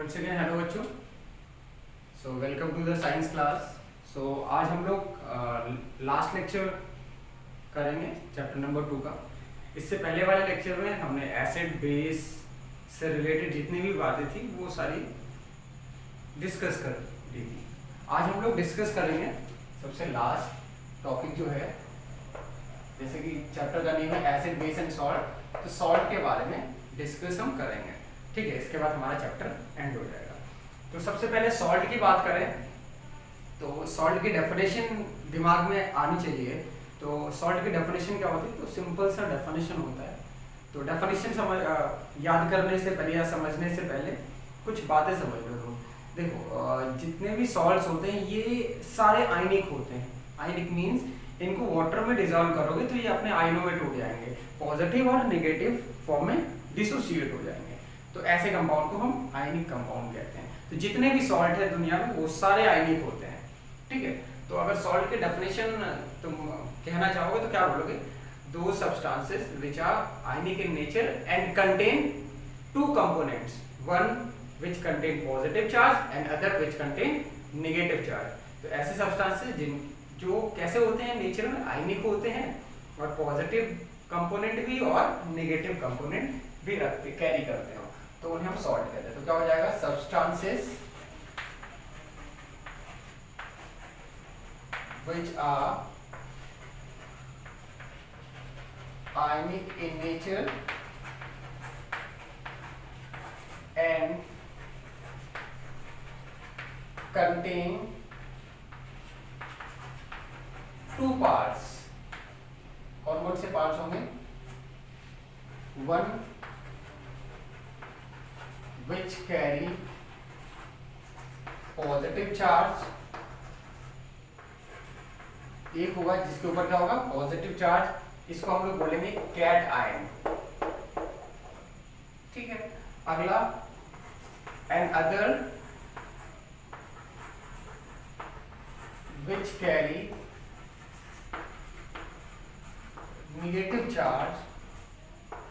once again hello बच्चों। So welcome to the science class. So आज हम लोग लास्ट लेक्चर करेंगे चैप्टर नंबर 2 का। इससे पहले वाले लेक्चर में हमने एसिड बेस से रिलेटेड जितनी भी बातें थी वो सारी डिस्कस कर ली थी। आज हम लोग डिस्कस करेंगे सबसे लास्ट टॉपिक जो है, जैसे कि चैप्टर का नेम है एसिड बेस एंड सॉल्ट, तो सॉल्ट के बारे में डिस्कस हम करेंगे। ठीक है, इसके बाद हमारा चैप्टर एंड हो जाएगा। तो सबसे पहले सॉल्ट की बात करें तो सॉल्ट की डेफिनेशन दिमाग में आनी चाहिए। तो सॉल्ट की डेफिनेशन क्या होती है? तो सिंपल सा डेफिनेशन होता है। तो डेफिनेशन याद करने से पहले या समझने से पहले कुछ बातें समझ लो। देखो, जितने भी सॉल्ट्स होते हैं ये सारे आयनिक होते हैं। आयनिक मीन्स इनको वाटर में डिजोल्व करोगे तो ये अपने आयनों में टूट जाएंगे, पॉजिटिव और नेगेटिव फॉर्म में डिसोसिएट हो जाएंगे। तो ऐसे कंपाउंड को हम आयनिक कंपाउंड कहते हैं। तो जितने भी सॉल्ट है दुनिया में वो सारे आयनिक होते हैं। ठीक है, तो अगर सॉल्ट के डेफिनेशन तुम कहना चाहोगे तो क्या बोलोगे? दो substances which are ionic in nature and contain two components, one which contain positive charge and other which contain negative charge. तो ऐसे सब्सटेंसेस जो कैसे होते हैं, नेचर में आयनिक होते हैं और पॉजिटिव कंपोनेंट भी और नेगेटिव कंपोनेंट भी रखते कैरी करते हो, तो उन्हें हम सॉल्ट कहते हैं। तो क्या हो जाएगा? Substances which are ionic in nature and contain two parts। कौन से पार्ट्स होंगे? One which carry positive charge, एक होगा जिसके ऊपर क्या होगा? पॉजिटिव चार्ज, इसको हम लोग बोलेंगे कैट आयन। ठीक है, अगला and other which carry negative charge,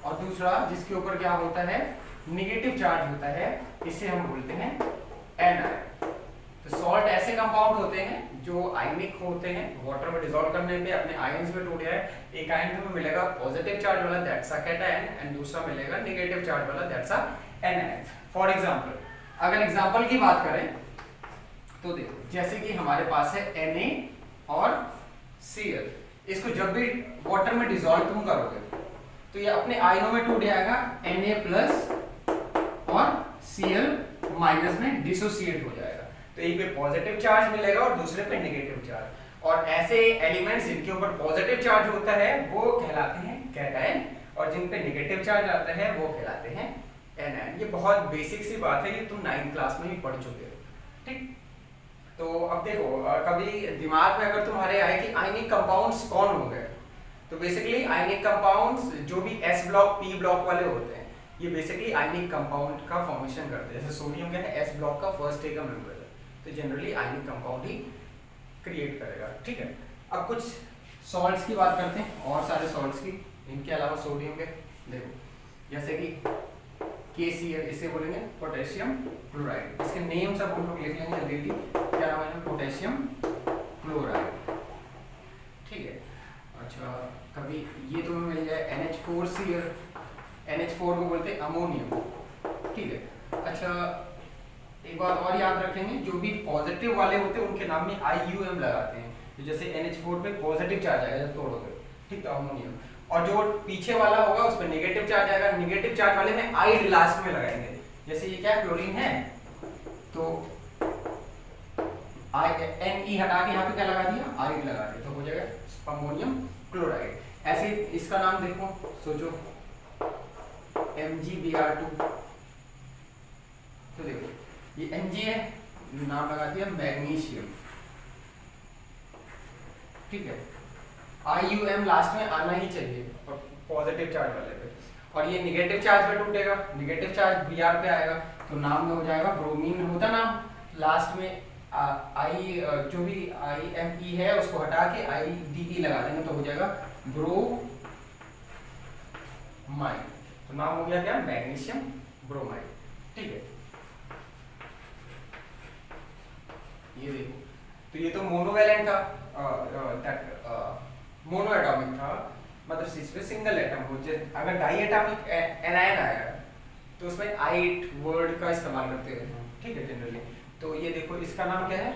और दूसरा जिसके ऊपर क्या होता है? नेगेटिव चार्ज होता है, इसे हम बोलते हैं एनायन। तो सॉल्ट ऐसे कंपाउंड होते हैं जो आयनिक होते हैं, वाटर में डिसॉल्व करने पे अपने आयंस में टूट जाए। एक आयन हमें मिलेगा पॉजिटिव चार्ज वाला, दैट्स अ कैटायन, एंड दूसरा मिलेगा नेगेटिव चार्ज वाला, that's a anion. For example, अगर एग्जांपल की बात करें तो देखो, जैसे कि हमारे पास है Na और Cl। इसको जब भी वाटर में डिसॉल्व तुम करोगे तो ये अपने आयनों में टूट जाएगा, Na प्लस और Cl माइनस में डिसोसिएट हो जाएगा। तो एक पे पॉजिटिव चार्ज मिलेगा और दूसरे पे नेगेटिव चार्ज। और ऐसे एलिमेंट्स जिनके ऊपर पॉजिटिव चार्ज होता है वो कहलाते हैं कैटायन, और जिन पे नेगेटिव चार्ज आता है वो कहलाते हैं एनायन। ये बहुत बेसिक सी बात है, ये तुम 9th क्लास में ही पढ़ चुके हो। ठीक, तो अब देखो, कभी दिमाग में अगर तुम्हारे आए कि आयनिक कंपाउंड्स कौन हो गए, तो बेसिकली आयनिक कंपाउंड्स जो भी S ब्लॉक P ब्लॉक वाले होते हैं ये बेसिकली आयनिक कंपाउंड का फॉर्मेशन करते हैं। जैसे सोडियम क्या है? S ब्लॉक का फर्स्ट एक मेंबर है, तो जनरली आयनिक कंपाउंड ही क्रिएट करेगा। ठीक है, अब कुछ सॉल्ट्स की बात करते हैं, और सारे सॉल्ट्स की, इनके अलावा सोडियम के। देखो, जैसे कि KCl, इसे बोलेंगे पोटेशियम क्लोराइड। इसके नेम सब हम लोग लिख लेंगे जल्दी। क्या नाम है? Potassium chloride. ठीक है, अच्छा, कभी ये तुम्हें मिल जाए NH4Cl, NH4 को बोलते हैं अमोनियम। ठीक है, अच्छा, एक बात और याद रखेंगे, जो भी पॉजिटिव वाले होते हैं उनके नाम में IUM लगाते हैं। तो जैसे NH4 पे पॉजिटिव चार्ज आएगा जब तोड़ोगे, ठीक, तो अमोनियम। और जो पीछे वाला होगा उस पर नेगेटिव चार्ज आएगा, नेगेटिव चार्ज वाले में आइड लास्ट में लगाएंगे। जैसे ये क्या क्लोरीन है, तो Ne हटा के यहाँ पे क्या लगा दिया? आइड लगा दिया, तो हो जाएगा अमोनियम क्लोराइड। ऐसे इसका नाम देखो, सोचो MgBr2। तो देखो ये Mg है, नाम लगा दिया मैग्नीशियम। ठीक है, IUM लास्ट में आना ही चाहिए और पॉजिटिव चार्ज वाले पे, और ये नेगेटिव चार्ज पे टूटेगा, नेगेटिव चार्ज Br पे आएगा, तो नाम में हो जाएगा ब्रोमीन। होता नाम लास्ट में जो भी IME है उसको हटा के IDE लगा देंगे, तो हो जाएगा ब्रोमाइड। तो नाम हो गया क्या? Magnesium bromide. ठीक है, ये देखो, तो ये तो मोनोवैलेंट था, मोनो एटॉमिक था, मतलब इसमें सिंगल एटम हो। अगर डाई एटॉमिक एनायन आया तो उसमें आइट वर्ड का इस्तेमाल करते हैं, ठीक है, जनरली। तो ये देखो, इसका नाम क्या है,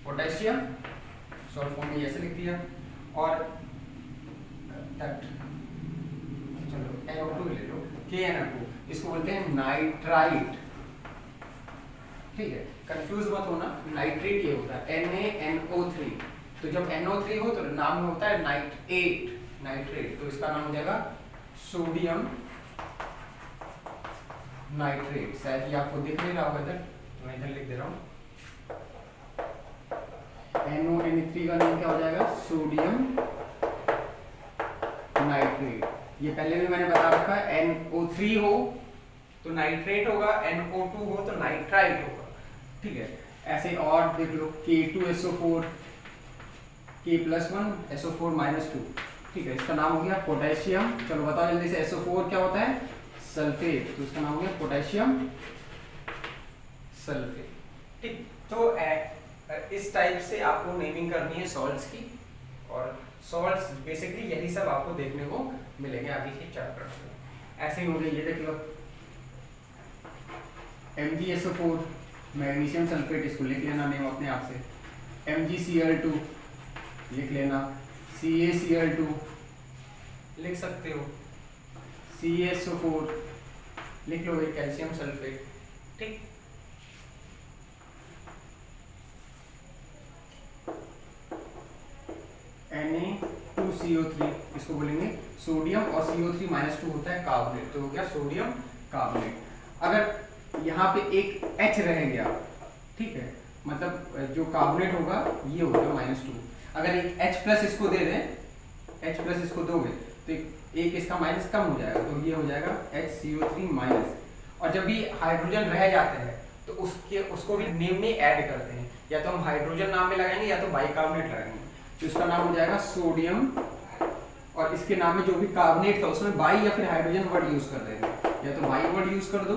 पोटेशियम, शॉर्ट फॉर्म में ऐसे लिख दिया। और चलो NO2 ले लो, KNO2, इसको बोलते हैं नाइट्राइट, ठीक है, कंफ्यूज मत होना, नाइट्रेट ये होता है NaNO3। तो जब NO3 हो तो नाम में होता है नाइट्रेट, तो इसका नाम हो जाएगा सोडियम नाइट्रेट। शायद ये आपको दिख नहीं रहा होगा इधर, तो मैं इधर लिख दे रहा हूँ। NONA3 का नाम क्या हो जाएगा, सोडियम नाइट्रेट। ये पहले भी मैंने बता रखा है, NO3 हो तो नाइट्रेट होगा, NO2 हो तो नाइट्राइट होगा, ठीक है। ऐसे और देख लो, K2SO4, K+1 SO4 - 2, ठीक है, इसका नाम हो गया पोटेशियम। चलो बताओ जल्दी से, SO4 क्या होता है, सल्फेट, तो इसका नाम हो गया पोटेशियम सल्फेट, ठीक। तो इस टाइप से आपको नेमिंग करनी है सॉल्ट्स की, और सॉल्ट्स बेसिकली यही सब आपको देखने को मिलेंगे आगे के चैप्टर्स में। ऐसे ही होंगे, ये देख लो, MgSO4 मैग्नीशियम सल्फेट, इसको लिख लेना नेम अपने आप से। MgCl2 लिख लेना, CaCl2 लिख सकते हो, CaSO4 लिख लो, कैल्शियम सल्फेट, ठीक। Na2CO3 इसको बोलेंगे सोडियम, और CO3 - 2 होता है कार्बोनेट, तो हो गया सोडियम कार्बोनेट। अगर यहाँ पे एक H रह गया, ठीक है, मतलब जो कार्बोनेट होगा ये होगा -2। अगर एक H+ इसको दे दें, H+ इसको दोगे तो एक इसका माइनस कम हो जाएगा, तो ये हो जाएगा HCO3-। और जब भी हाइड्रोजन रह जाते हैं तो उसको भी नेम में ऐड करते हैं, या तो हम हाइड्रोजन नाम में लगाएंगे या तो बाइकार्बोनेट लगाएंगे, तो इसका नाम हो जाएगा सोडियम, और इसके नाम में जो भी कार्बोनेट था उसमें बाई या फिर हाइड्रोजन वर्ड यूज कर देंगे, या तो बाई वर्ड यूज कर दो,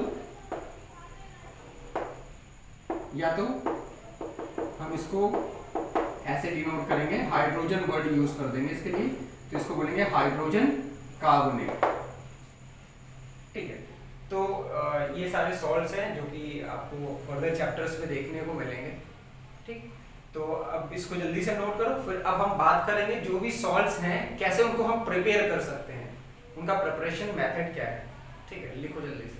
या तो हम इसको ऐसे डिनोट करेंगे, हाइड्रोजन वर्ड यूज कर देंगे इसके लिए, तो इसको बोलेंगे हाइड्रोजन कार्बोनेट, ठीक है। तो ये सारे सॉल्ट्स हैं जो कि आपको फर्दर चैप्टर्स में देखने को मिलेंगे, ठीक। तो अब इसको जल्दी से नोट करो, फिर अब हम बात करेंगे जो भी सॉल्ट्स हैं कैसे उनको हम प्रिपेयर कर सकते हैं, उनका प्रिपरेशन मेथड क्या है, ठीक है, लिखो जल्दी से।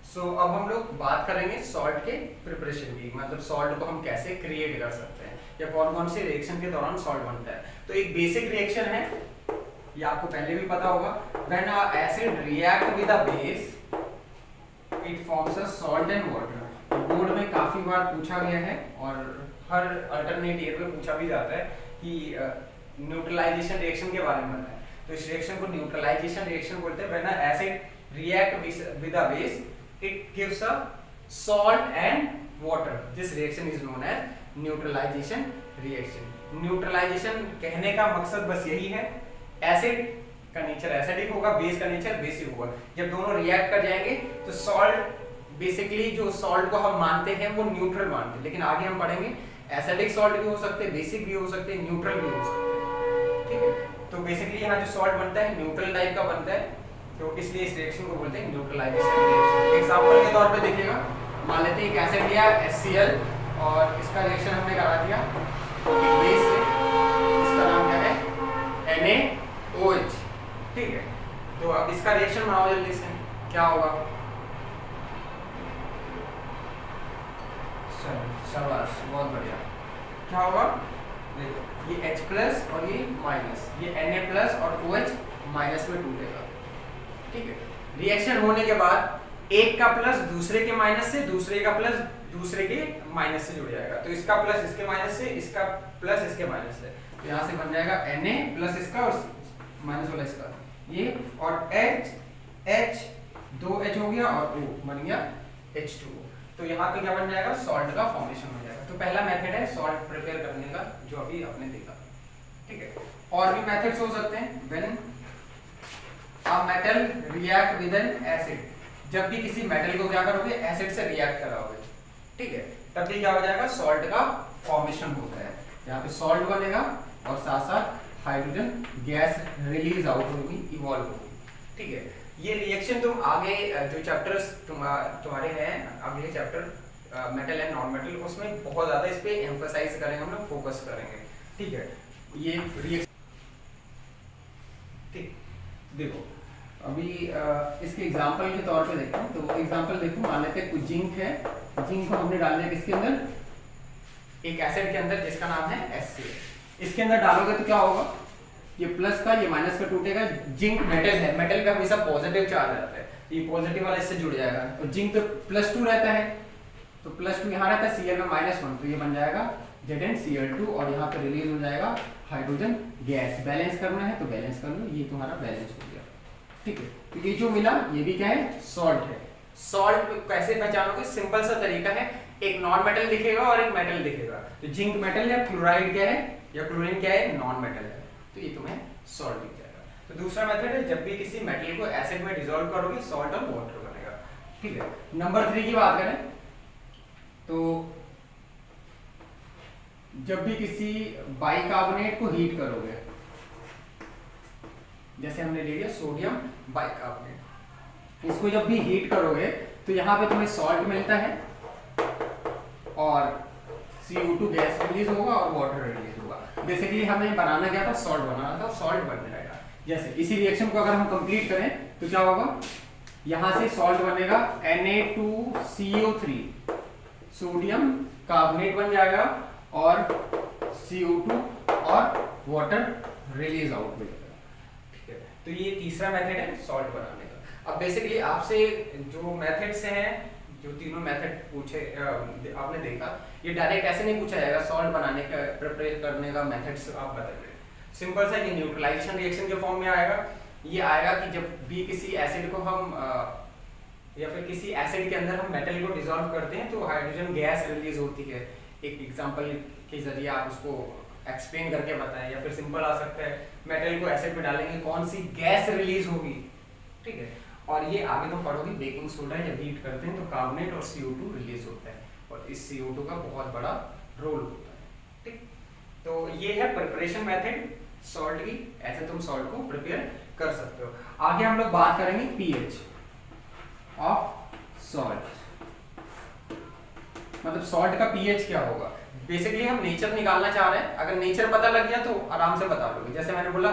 सो अब हम लोग बात करेंगे सॉल्ट के प्रिपरेशन की, मतलब सॉल्ट को हम कैसे क्रिएट कर सकते हैं, या कौन कौन से रिएक्शन के दौरान सॉल्ट बनता है। तो एक बेसिक रिएक्शन है, ये आपको पहले भी पता होगा, when a acid react with a base it forms a salt and water. Board में काफी बार पूछा गया है और हर अल्टरनेट ईयर में पूछा भी जाता है कि न्यूट्रलाइजेशन रिएक्शन के बारे में बताएं। तो इस रिएक्शन को न्यूट्रलाइजेशन रिएक्शन बोलते हैं। When a acid react with a base it gives a salt and water. This reaction is known as neutralization reaction. Neutralization कहने का मकसद बस यही है, एसिड का नेचर एसिडिक होगा, बेस का नेचर बेसिक होगा। जब दोनों रिएक्ट कर जाएंगे तो सॉल्ट, बेसिकली जो सॉल्ट को हम मानते हैं वो न्यूट्रल मानते हैं, लेकिन आगे हम पढ़ेंगे एसिडिक सॉल्ट भी हो सकते हैं, बेसिक भी हो सकते हैं, न्यूट्रल भी हो सकते हैं, ठीक है। तो बेसिकली यहाँ जो सॉल्ट बनता है न्यूट्रल टाइप का बनता है, तो इसलिए इस रिएक्शन को बोलते हैं न्यूट्रलाइजेशन रिएक्शन। एग्जांपल के तौर पे देखिएगा, मान लेते हैं एक एसिड लिया HCl और इसका रिएक्शन हमने करा दिया एक बेस से, इसका नाम क्या है NaOH, ठीक है। तो अब इसका रिएक्शन बनाओ जल्दी से, क्या होगा, शाबाश, बहुत बढ़िया। क्या होगा, देखो ये H+ और ये माइनस, ये Na+ और OH माइनस में टूटेगा, ठीक है। रिएक्शन होने के बाद एक का प्लस दूसरे के माइनस से, दूसरे का प्लस दूसरे के माइनस से जुड़ जाएगा, तो इसका प्लस इसके माइनस से, इसका प्लस इसके माइनस से, तो यहाँ से बन जाएगा Na+ इसका और माइनस वाला इसका, ये, और H 2H हो गया और O बन गया H2O। तो यहाँ पे क्या बन जाएगा, सॉल्ट का फॉर्मेशन हो जाएगा। तो पहला मेथड है सॉल्ट प्रिपेयर करने का, जो अभी आपने देखा, ठीक है। और भी मेथड्स हो सकते हैं। When a metal react with N acid, जब भी किसी मेटल को क्या करोगे, एसिड से रिएक्ट कराओगे, ठीक है, तब भी क्या हो जाएगा, सॉल्ट का फॉर्मेशन होता है। यहाँ पे सॉल्ट बनेगा और साथ साथ हाइड्रोजन गैस रिलीज आउट होगी, इवॉल्व होगी, ठीक है। ये रिएक्शन तुम आगे जो चैप्टर्स तुम्हारे हैं, अगले chapter metal and non metal, उसमें बहुत ज्यादा इस पे एम्फसाइज करेंगे, हम लोग फोकस करेंगे, ठीक है। ये रिएक्शन, ठीक, देखो अभी इसके एग्जांपल के तौर पे देखते हैं। तो एग्जांपल देखो, मान लेते हैं कुछ जिंक है, जिंक को हमने डाल दिया किसके अंदर, एक एसिड के अंदर जिसका नाम है HCl। इसके अंदर डालोगे तो क्या होगा, ये प्लस का ये माइनस का टूटेगा। जिंक मेटल है, मेटल पे हमेशा पॉजिटिव चार्ज रहता है, ये पॉजिटिव वाला इससे जुड़ जाएगा, और जिंक पे +2 रहता है, तो +2 यहाँ रहता है, Cl में -1, तो ये बन जाएगा ZnCl2, और यहाँ पे रिलीज हो जाएगा हाइड्रोजन गैस। बैलेंस करना है तो बैलेंस कर लो, ये तुम्हारा बैलेंस हो गया, ठीक है। तो ये जो मिला ये भी क्या है, सॉल्ट है। सॉल्ट कैसे पहचानोगे, सिंपल सा तरीका है, एक नॉन मेटल दिखेगा और एक मेटल दिखेगा, तो जिंक मेटल है, क्लोराइड क्या है या क्लोरीन क्या है, नॉन मेटल है, तो ये तुम्हें सॉल्ट दिख जाएगा। तो दूसरा मेथड है, जब भी किसी मेटल को एसिड में डिसॉल्व करोगे, सॉल्ट और वाटर बनेगा, ठीक है। नंबर 3 की बात करें तो जब भी किसी बाइकार्बोनेट को हीट करोगे, जैसे हमने ले लिया सोडियम बाइकार्बोनेट, इसको जब भी हीट करोगे तो यहाँ पे तुम्हें सॉल्ट मिलता है और CO2 गैस रिलीज होगा और वाटर रिलीज होगा। बेसिकली हमें बनाना क्या था, सॉल्ट बनाना था, सॉल्ट बन जाएगा। जैसे इसी रिएक्शन को अगर हम कंप्लीट करें तो क्या होगा, यहाँ से सॉल्ट बनेगा Na2CO3, सोडियम कार्बोनेट बन जाएगा और CO2 और वाटर रिलीज आउट हो जाएगा, ठीक है। तो ये तीसरा मेथड है सॉल्ट बनाने का। अब बेसिकली आपसे जो मेथड्स हैं, जो तीनों मेथड पूछे आपने देखा, ये डायरेक्ट ऐसे नहीं पूछा जाएगा सॉल्ट बनाने का, प्रिपेयर करने का मेथड्स आप बताइए। सिंपल सा ये न्यूट्रलाइजेशन रिएक्शन के फॉर्म में आएगा। ये आएगा कि जब भी किसी एसिड को हम या फिर किसी एसिड के अंदर हम मेटल को डिसॉल्व करते हैं तो हाइड्रोजन गैस रिलीज होती है। एक एग्जांपल के जरिए आप उसको एक्सप्लेन करके बताएं, या फिर सिंपल आ सकता है, मेटल को एसिड में डालेंगे कौन सी गैस रिलीज होगी, ठीक है। और ये आगे तो पढ़ोगे, बेकिंग सोडा जब हीट करते हैं तो कार्बोनेट और CO2 रिलीज होता है, और इस CO2 का बहुत बड़ा रोल होता है, ठीक। तो ये है प्रिपरेशन मेथड सॉल्ट की, ऐसे तुम सॉल्ट को प्रिपेयर कर सकते हो। आगे हम लोग बात करेंगे pH ऑफ सॉल्ट, मतलब सॉल्ट का pH क्या होगा। बेसिकली हम नेचर निकालना चाह रहे हैं, अगर नेचर पता लग गया तो आराम से बता लोगे। जैसे मैंने बोला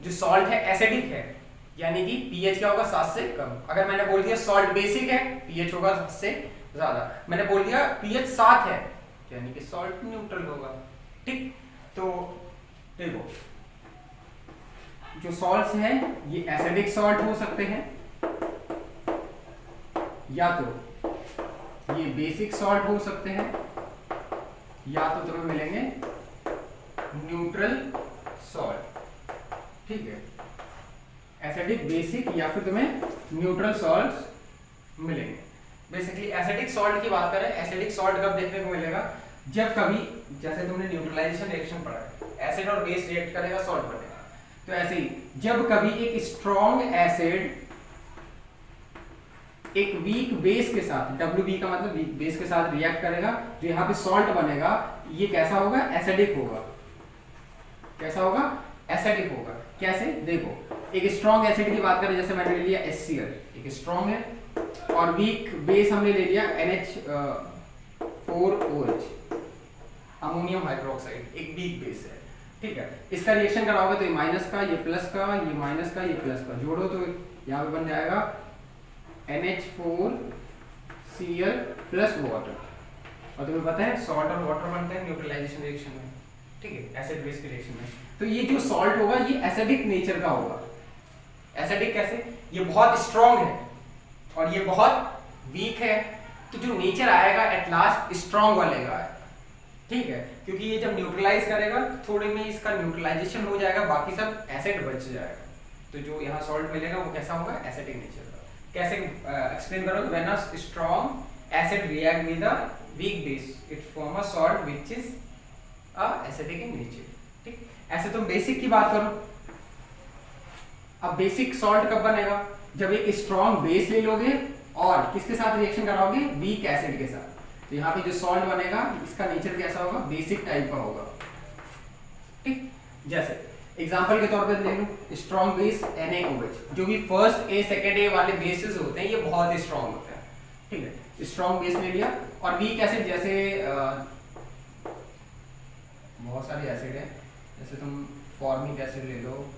जो सॉल्ट है एसिडिक है, यानी कि pH क्या होगा, 7 से कम। अगर मैंने बोल दिया सॉल्ट बेसिक है, pH होगा 7 से ज्यादा। मैंने बोल दिया pH 7 है, यानी कि सॉल्ट न्यूट्रल होगा, ठीक। तो देखो जो सॉल्ट्स हैं ये एसिडिक सॉल्ट हो सकते हैं, या तो ये बेसिक सॉल्ट हो सकते हैं, या तो तुम्हें मिलेंगे न्यूट्रल सॉल्ट, ठीक है। एसिडिक, बेसिक या फिर तुम्हें न्यूट्रल सॉल्ट्स मिलेंगे। बेसिकली एसिडिक सॉल्ट की बात करें, एसिडिक सॉल्ट कब देखने को मिलेगा, जब कभी, जैसे तुमने न्यूट्रलाइजेशन रिएक्शन पढ़ा है, एसिड और बेस रिएक्ट करेगा सॉल्ट बनेगा। तो ऐसे ही जब कभी एक स्ट्रॉन्ग एसिड एक वीक बेस के साथ, WB का मतलब वीक बेस के साथ रिएक्ट करेगा, जो यहाँ पे सॉल्ट बनेगा, ये कैसा होगा, एसिडिक होगा। कैसा होगा, एसिडिक होगा। कैसे, देखो एक स्ट्रॉन्ग एसिड की बात करें, जैसे मैंने ले लिया HCl, एक स्ट्रॉन्ग है, और वीक बेस हमने ले लिया NH4OH, अमोनियम हाइड्रोक्साइड, एक वीक बेस है, ठीक है। इसका रिएक्शन कराओगे तो ये माइनस का, ये प्लस का, ये माइनस का, ये प्लस का, जोड़ो तो यहाँ पे बन जाएगा NH4Cl प्लस वाटर। और तुम्हें पता है सॉल्ट और वाटर बनते हैं न्यूट्रलाइजेशन रिएक्शन में, ठीक है, एसिड बेस के रिएक्शन में। तो ये जो सॉल्ट होगा ये एसिडिक नेचर का होगा। एसिडिक कैसे, ये बहुत स्ट्रॉन्ग है और ये बहुत वीक है, तो जो नेचर आएगा एट लास्ट स्ट्रॉन्ग वाले का है, ठीक है, क्योंकि ये जब न्यूट्रलाइज करेगा थोड़े में इसका न्यूट्रलाइजेशन हो जाएगा, बाकी सब एसिड बच जाएगा। तो जो यहाँ सॉल्ट मिलेगा वो कैसा होगा, एसिडिक नेचर का। कैसे एक्सप्लेन करोगे, when a strong acid react with a weak base, it form a salt which is acidic in nature। ठीक, ऐसे तुम बेसिक की बात करो। अब बेसिक सॉल्ट कब बनेगा? जब एक स्ट्रॉन्ग बेस ले लोगे और किसके साथ रिएक्शन कराओगे? वीक एसिड के साथ। तो यहाँ पे जो सॉल्ट बनेगा इसका नेचर कैसा होगा? बेसिक टाइप का होगा। ठीक, जैसे एग्जांपल के तौर पे ले लो, स्ट्रॉन्ग बेस NaOH, जो भी फर्स्ट ए सेकेंड ए वाले बेसिस होते हैं ये बहुत स्ट्रॉन्ग होते हैं। ठीक है, स्ट्रॉन्ग बेस ले लिया। और वीक एसिड जैसे बहुत सारे एसिड है, जैसे तुम फॉर्मिक एसिड ले लो,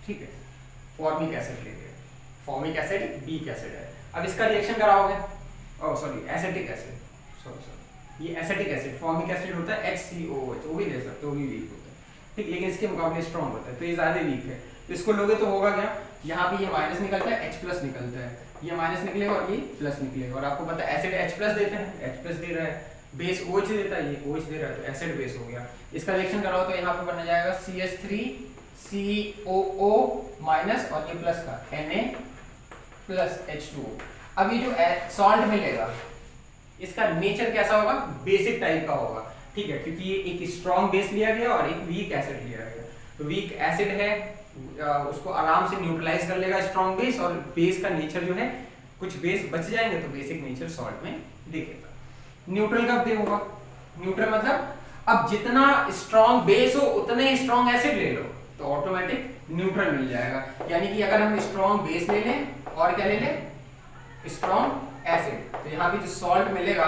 ठीक है, फॉर्मिक एसिड ले लिया। फॉर्मिक एसिड वीक एसिड है। अब इसका रिएक्शन कराओगे, oh sorry acetic acid, sorry ये एसिटिक एसिड, फॉर्मिक एसिड होता है HCOH, वो भी ले सकते हो, वो भी वीक होता है। ठीक, लेकिन इसके मुकाबले स्ट्रॉन्ग होता है, तो ये ज्यादा वीक है। तो इसको लोगे तो होगा क्या? यहाँ पे ये माइनस निकलता है, H+ निकलता है, ये माइनस निकलेगा और ये प्लस निकलेगा। और आपको पता है एसिड H+ देते हैं, H+ दे रहा है, बेस OH देता है, ये OH दे रहा है, तो एसिड बेस हो गया। इसका रिएक्शन कराओ तो यहाँ पे बन जाएगा CH3COO माइनस और ये प्लस का Na+H2O। अब ये जो सॉल्ट मिलेगा इसका नेचर कैसा होगा? बेसिक टाइप का होगा। ठीक है, क्योंकि ये एक स्ट्रॉन्ग बेस लिया गया और एक वीक एसिड लिया गया। तो वीक एसिड है उसको आराम से न्यूट्रलाइज कर लेगा स्ट्रॉन्ग बेस, और बेस का नेचर जो है कुछ बेस बच जाएंगे तो बेसिक नेचर सॉल्ट में दिखेगा। न्यूट्रल कब दे होगा? न्यूट्रल मतलब अब जितना स्ट्रॉन्ग बेस हो उतने स्ट्रॉन्ग एसिड ले लो तो ऑटोमेटिक न्यूट्रल मिल जाएगा। यानी कि अगर हम स्ट्रॉन्ग बेस ले लें और क्या ले लें? स्ट्रॉन्ग एसिड, तो यहाँ पे जो सॉल्ट मिलेगा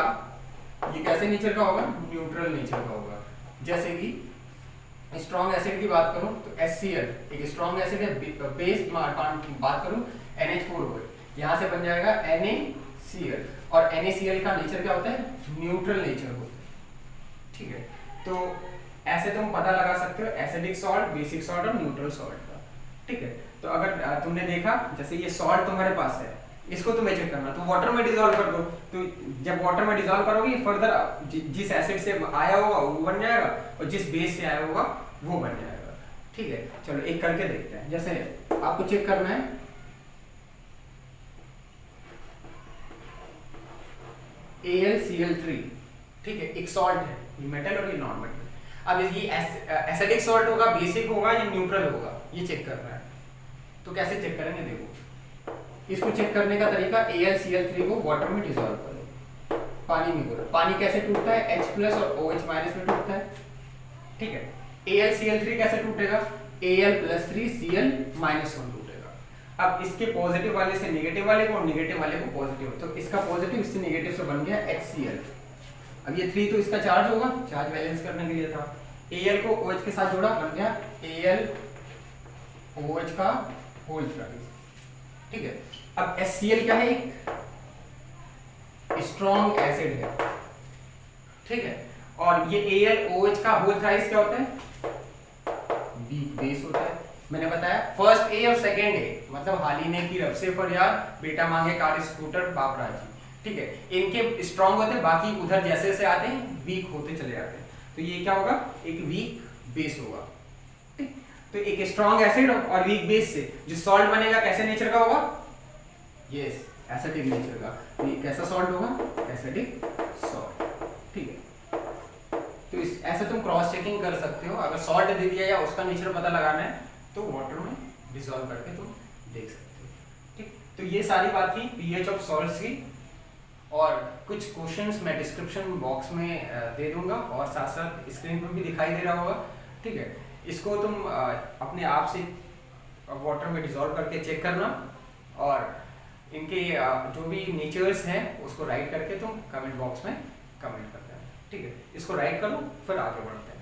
ये कैसे नेचर का होगा? न्यूट्रल नेचर का होगा। जैसे कि स्ट्रॉन्ग एसिड की बात करूं तो HCl एक स्ट्रॉन्ग एसिड है, बेस बात करूं NH4OH, यहाँ से बन जाएगा NaCl, और NaCl का नेचर क्या होता है? न्यूट्रल नेचर होता है। ठीक है, तो ऐसे तुम पता लगा सकते हो एसिडिक सॉल्ट, बेसिक सॉल्ट और न्यूट्रल सॉल्ट का। ठीक है, तो अगर तुमने देखा जैसे ये सॉल्ट तुम्हारे पास है, इसको तुम्हें चेक करना, तो वाटर में डिसॉल्व कर दो। तो जब वाटर में डिसॉल्व करोगे फर्दर जिस एसिड से आया होगा वो बन जाएगा और जिस बेस से आया होगा वो बन जाएगा। ठीक है, चलो एक करके देखते हैं। जैसे आपको चेक करना है AlCl3, ठीक है, एक सॉल्ट है, ये मेटल और ये नॉन मेटल। अब ये एसिडिक सॉल्ट होगा, बेसिक होगा या न्यूट्रल होगा, ये चेक करना है। तो कैसे चेक करेंगे? देखो, इसको चेक करने का तरीका AlCl3 को वाटर में डिसॉल्व करो, पानी में करो। पानी कैसे टूटता है? H+ और OH- में टूटता है। ठीक है, AlCl3 कैसे टूटेगा? Al+3Cl- टूटेगा। अब इसके पॉजिटिव वाले से नेगेटिव वाले को और नेगेटिव वाले को पॉजिटिव, तो इसका पॉजिटिव इससे नेगेटिव से बन गया HCl। अब ये 3 तो इसका चार्ज होगा, चार्ज बैलेंस करने के लिए था। Al को OH के साथ जोड़ा, बन गया AlOH का होल ट्राइस। ठीक है, अब HCl क्या है? एक स्ट्रॉन्ग एसिड है। ठीक है, और ये AlOH का होल थ्राइस क्या होता है? वीक बेस होता है। मैंने बताया फर्स्ट ए और सेकंड ए, मतलब हालिने की रब से फरियाद, बेटा मांगे कार स्कूटर बाप राजी। ठीक है, इनके स्ट्रॉन्ग होते हैं, बाकी उधर जैसे जैसे आते हैं वीक होते चले जाते हैं। तो ये क्या होगा? एक वीक बेस होगा। ठीक, तो एक स्ट्रॉन्ग एसिड और वीक बेस से जो सॉल्ट बनेगा कैसे नेचर का होगा? यस, एसिडिक नेचर का। ये कैसा सॉल्ट होगा? Acidic salt. ठीक है, तो ऐसे तुम क्रॉस चेकिंग कर सकते हो। अगर सॉल्ट दे दिया या उसका नेचर पता लगाना है तो वाटर में डिसॉल्व करके तुम देख सकते हो। ठीक, तो ये सारी बात थी पीएच ऑफ सॉल्ट्स की, और कुछ क्वेश्चंस मैं डिस्क्रिप्शन बॉक्स में दे दूंगा और साथ साथ स्क्रीन पर भी दिखाई दे रहा होगा। ठीक है, इसको तुम अपने आप से वाटर में डिसॉल्व करके चेक करना, और इनके जो भी नेचर्स हैं उसको राइट करके तुम कमेंट बॉक्स में कमेंट कर देना। ठीक है, इसको राइट करो फिर आगे बढ़ते हैं।